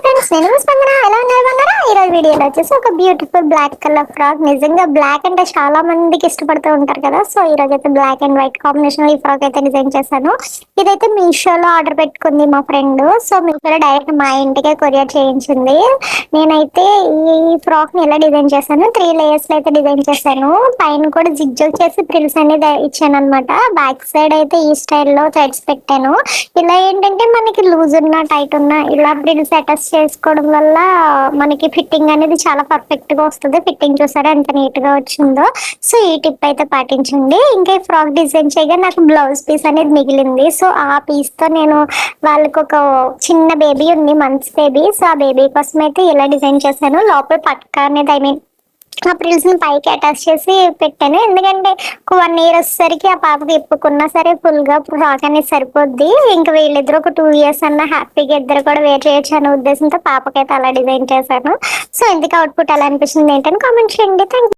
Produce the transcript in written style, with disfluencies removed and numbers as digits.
Friends, నేను మీ స్పందన. ఎలా ఉన్నారు బంగారా? ఈరోజు వీడియోలో వచ్చేసి ఒక బ్యూటిఫుల్ బ్లాక్ కలర్ ఫ్రాక్. నిజంగా బ్లాక్ అంటే చాలా మందికి ఇష్టపడుతూ ఉంటారు కదా. సో ఈ రోజు అయితే బ్లాక్ అండ్ వైట్ కాంబినేషన్ ఈ ఫ్రాక్ అయితే డిజైన్ చేశాను. ఇదైతే మీషోలో ఆర్డర్ పెట్టుకుంది మా ఫ్రెండ్. సో మీషోలో డైరెక్ట్ మా ఇంటికే కొరియర్ చేయించింది. నేనైతే ఈ ఫ్రాక్ ని ఎలా డిజైన్ చేశాను, 3 లేయర్స్ లో అయితే డిజైన్ చేశాను. పైన కూడా జిగ్ జగ్ చేసి ప్రిల్స్ అనేది ఇచ్చాను అనమాట. బ్యాక్ సైడ్ అయితే ఈ స్టైల్లో థ్రెడ్స్ పెట్టాను. ఇలా ఏంటంటే మనకి లూజ్ ఉన్నా టైట్ ఉన్నా ఇలా ప్రిల్స్ అటాచ్ చేసుకోవడం వల్ల మనకి ఫిట్టింగ్ అనేది చాలా పర్ఫెక్ట్ గా వస్తుంది. ఫిట్టింగ్ చూసారా ఎంత నీట్ గా వచ్చిందో. సో ఈ టిప్ అయితే పాటించండి. ఇంకా ఈ ఫ్రాక్ డిజైన్ చేయగా నాకు బ్లౌజ్ పీస్ అనేది మిగిలింది. సో ఆ పీస్ తో నేను వాళ్ళకి ఒక చిన్న బేబీ ఉంది, మంత్స్ బేబీ. సో ఆ బేబీ కోసం అయితే ఇలా డిజైన్ చేశాను. లోపల పట్కా అనేది ఆ ప్రిల్స్ ని పైకి అటాచ్ చేసి పెట్టాను. ఎందుకంటే 1 year వచ్చేసరికి ఆ పాపకి ఇప్పుకున్నా సరే ఫుల్ గా ఫ్రాక్ అనేది సరిపోద్ది. ఇంకా వీళ్ళిద్దరు ఒక 2 years అన్న హ్యాపీగా ఇద్దరు కూడా వేర్ చేయొచ్చు అనే ఉద్దేశంతో పాపకైతే అలా డిజైన్ చేశాను. సో ఇందుకు అవుట్పుట్ ఎలా అనిపిస్తుంది ఏంటని కామెంట్ చేయండి. థ్యాంక్